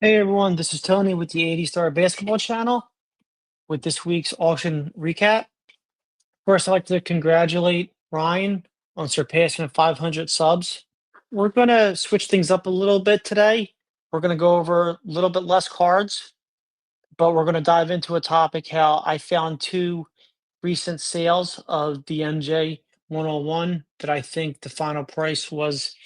Hey everyone, this is Tony with the 80 Star Basketball Channel with this week's auction recap. First, I'd like to congratulate Ryan on surpassing 500 subs. We're going to switch things up a little bit today. We're going to go over a little bit less cards, but we're going to dive into a topic how I found two recent sales of the MJ 101 that I think the final price was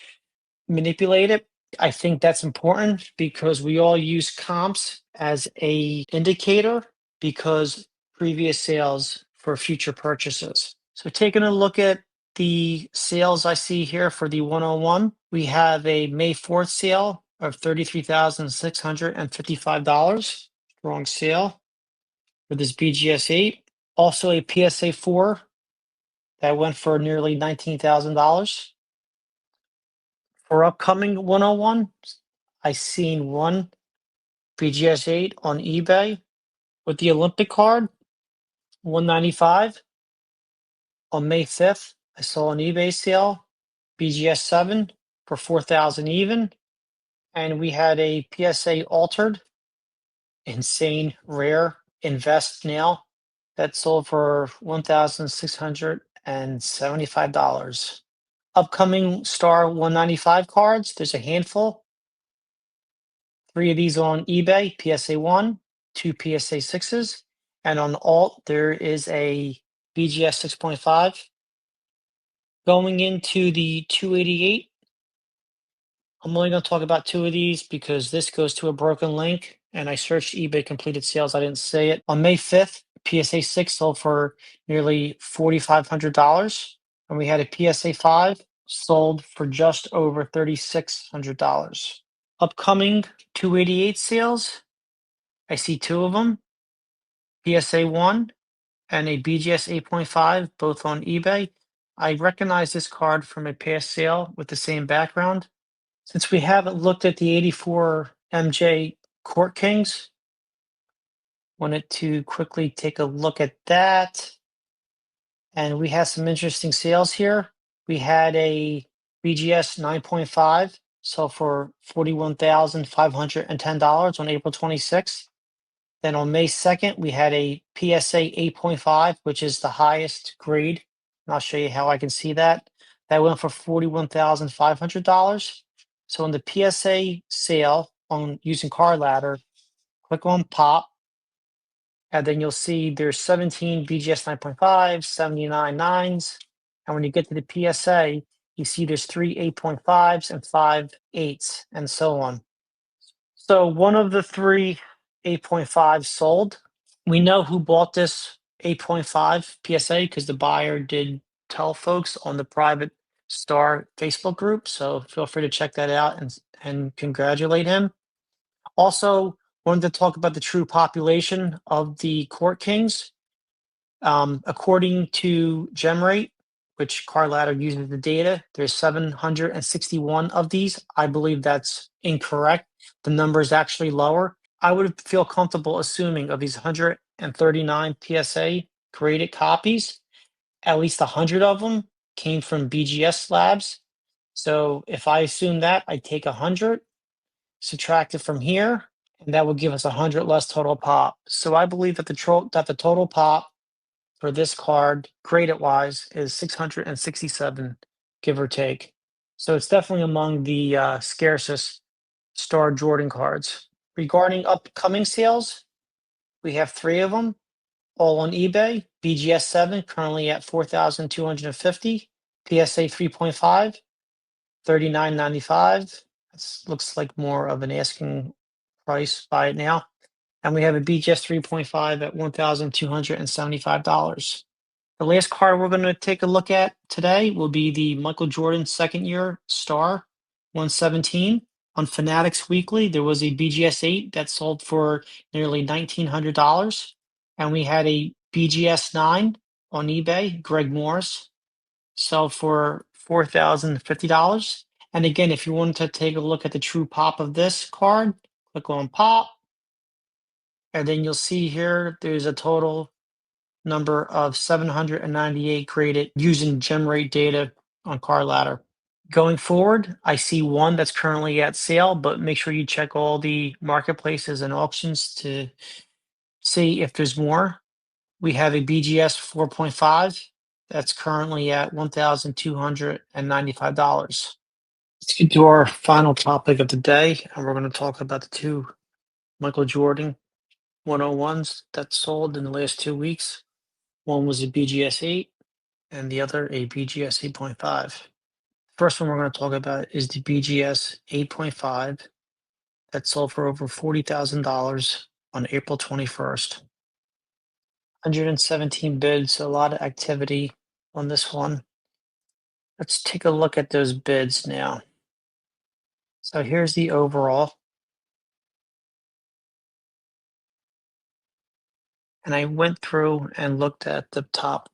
manipulate it. I think that's important because we all use comps as a indicator because previous sales for future purchases. So taking a look at the sales I see here for the 101, we have a May 4th sale of $33,655. Strong sale for this BGS 8. Also a PSA 4 that went for nearly $19,000. For upcoming 101, I seen one BGS 8 on eBay with the Olympic card, 195. On May 5th, I saw an eBay sale, BGS 7 for 4,000 even. And we had a PSA altered, insane rare invest now that sold for $1,675. Upcoming Star 195 cards, there's a handful. 3 of these on eBay, PSA 1, 2 PSA 6s, and on alt, there is a BGS 6.5. Going into the 288, I'm only going to talk about 2 of these because this goes to a broken link, and I searched eBay completed sales. I didn't say it. On May 5th, PSA 6 sold for nearly $4,500, and we had a PSA 5 sold for just over $3,600. Upcoming 288 sales, I see 2 of them, PSA 1 and a BGS 8.5, both on eBay. I recognize this card from a past sale with the same background. Since we haven't looked at the 84 MJ Court Kings, wanted to quickly take a look at that. And we had some interesting sales here. We had a BGS 9.5, so for $41,510 on April 26th. Then on May 2nd, we had a PSA 8.5, which is the highest grade. And I'll show you how I can see that. That went for $41,500. So in the PSA sale on using Card Ladder, click on pop, and then you'll see there's 17 BGS 9.5, 79 9s. And when you get to the PSA, you see there's 3 8.5s and 5 8s, and so on. So one of the 3 8.5 sold. We know who bought this 8.5 PSA because the buyer did tell folks on the private Star Facebook group. So feel free to check that out and congratulate him. Also, wanted to talk about the true population of the Court Kings. According to GemRate, which Card Ladder uses the data, there's 761 of these. I believe that's incorrect. The number is actually lower. I would feel comfortable assuming of these 139 PSA graded copies, at least 100 of them came from BGS Labs. So if I assume that, I'd take 100, subtract it from here, and that would give us 100 less total pop. So I believe that the total pop for this card, graded wise, is 667, give or take. So it's definitely among the scarcest Star Jordan cards. Regarding upcoming sales, we have 3 of them, all on eBay. BGS 7 currently at 4,250. PSA 3.5, $39.95. This looks like more of an asking price by it now. And we have a BGS 3.5 at $1,275. The last card we're going to take a look at today will be the Michael Jordan second year Star 117. On Fanatics Weekly, there was a BGS 8 that sold for nearly $1,900. And we had a BGS 9 on eBay, Greg Morris, sell for $4,050. And again, if you wanted to take a look at the true pop of this card, click on pop. And then you'll see here, there's a total number of 798 graded using GemRate data on Card Ladder. Going forward, I see one that's currently at sale, but make sure you check all the marketplaces and auctions to see if there's more. We have a BGS 4.5 that's currently at $1,295. Let's get to our final topic of the day, and we're going to talk about the two Michael Jordan 101s that sold in the last 2 weeks. One was a BGS 8 and the other a BGS 8.5. First one we're going to talk about is the BGS 8.5 that sold for over $40,000 on April 21st. 117 bids, a lot of activity on this one. Let's take a look at those bids now. So here's the overall. And I went through and looked at the top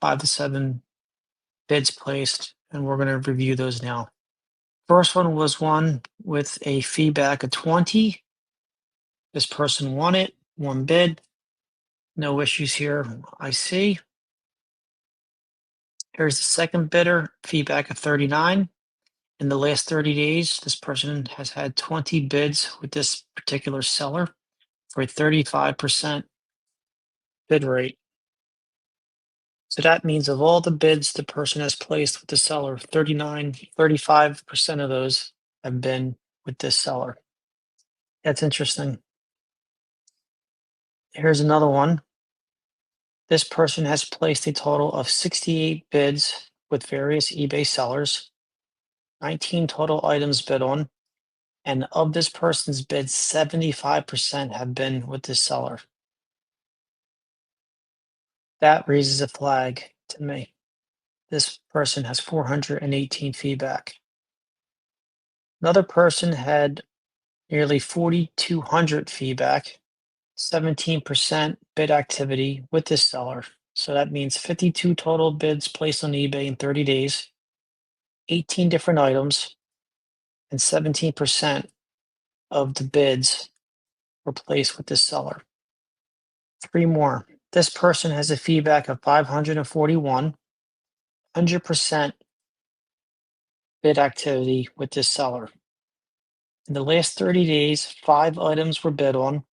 5 to 7 bids placed, and we're going to review those now. First one was one with a feedback of 20. This person won it, one bid. No issues here, I see. Here's the second bidder, feedback of 39. In the last 30 days, this person has had 20 bids with this particular seller for a 35% bid rate. So that means of all the bids the person has placed with the seller, 35% of those have been with this seller. That's interesting. Here's another one. This person has placed a total of 68 bids with various eBay sellers, 19 total items bid on, and of this person's bids, 75% have been with this seller. That raises a flag to me. This person has 418 feedback. Another person had nearly 4,200 feedback, 17% bid activity with this seller. So that means 52 total bids placed on eBay in 30 days, 18 different items, and 17% of the bids were placed with this seller. 3 more. This person has a feedback of 541, 100% bid activity with this seller. In the last 30 days, 5 items were bid on,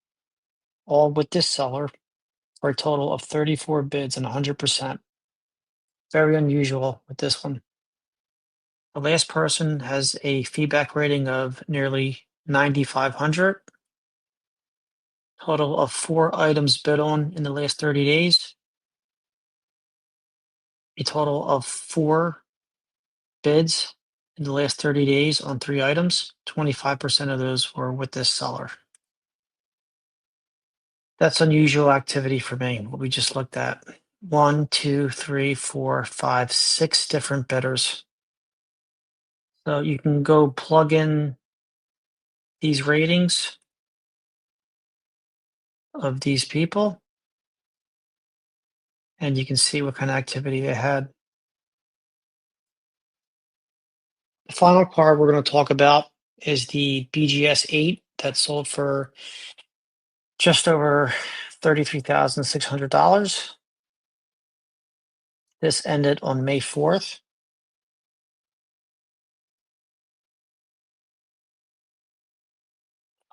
all with this seller, for a total of 34 bids and 100%. Very unusual with this one. The last person has a feedback rating of nearly 9,500. Total of 4 items bid on in the last 30 days. A total of 4 bids in the last 30 days on 3 items. 25% of those were with this seller. That's unusual activity for me, what we just looked at. 1, 2, 3, 4, 5, 6 different bidders. So you can go plug in these ratings of these people, and you can see what kind of activity they had. The final card we're going to talk about is the BGS 8 that sold for just over $33,600. This ended on May 4th.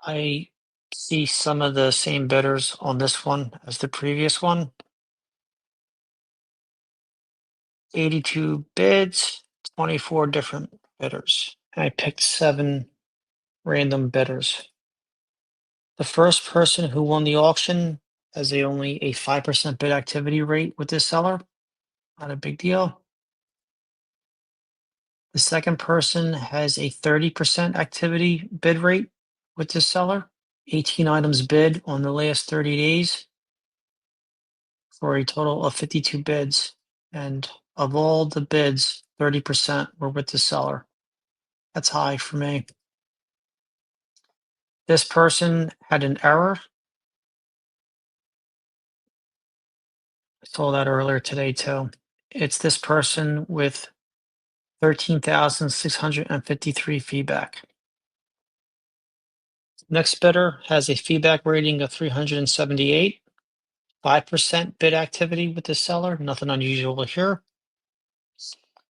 I see some of the same bidders on this one as the previous one. 82 bids, 24 different bidders. And I picked 7 random bidders. The first person who won the auction has only a 5% bid activity rate with this seller. Not a big deal. The second person has a 30% activity bid rate with this seller. 18 items bid on the last 30 days for a total of 52 bids. And of all the bids, 30% were with the seller. That's high for me. This person had an error. I saw that earlier today too. It's this person with 13,653 feedback. Next bidder has a feedback rating of 378, 5% bid activity with the seller, nothing unusual here.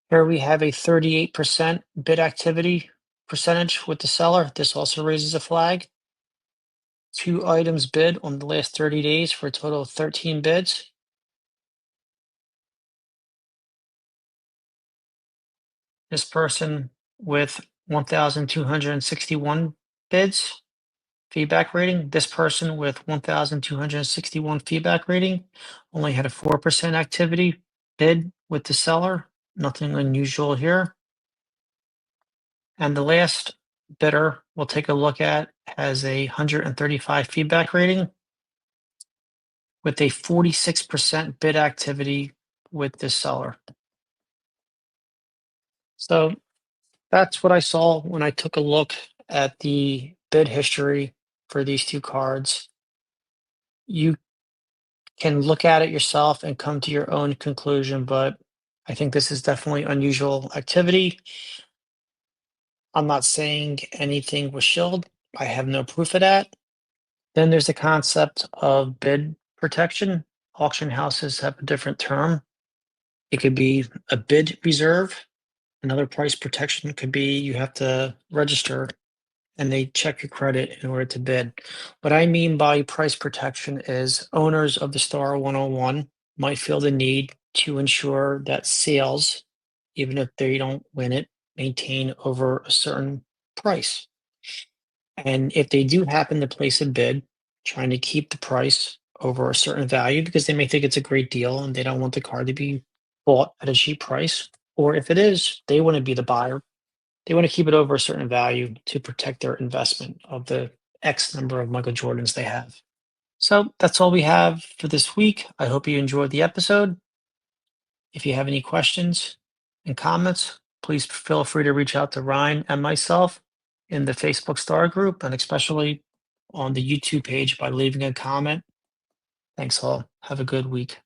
Here we have a 38% bid activity percentage with the seller. This also raises a flag. 2 items bid on the last 30 days for a total of 13 bids. This person with 1,261 bids, feedback rating. This person with 1,261 feedback rating only had a 4% activity bid with the seller. Nothing unusual here. And the last bidder we'll take a look at has a 135 feedback rating with a 46% bid activity with this seller. So that's what I saw when I took a look at the bid history for these two cards. You can look at it yourself and come to your own conclusion, but I think this is definitely unusual activity. I'm not saying anything was shilled. I have no proof of that. Then there's the concept of bid protection. Auction houses have a different term. It could be a bid reserve. Another price protection could be you have to register and they check your credit in order to bid. What I mean by price protection is owners of the Star 101 might feel the need to ensure that sales, even if they don't win it, maintain over a certain price. And if they do happen to place a bid, trying to keep the price over a certain value because they may think it's a great deal and they don't want the car to be bought at a cheap price. Or if it is, they want to be the buyer. They want to keep it over a certain value to protect their investment of the X number of Michael Jordans they have. So that's all we have for this week. I hope you enjoyed the episode. If you have any questions and comments, please feel free to reach out to Ryan and myself in the Facebook Star group and especially on the YouTube page by leaving a comment. Thanks all. Have a good week.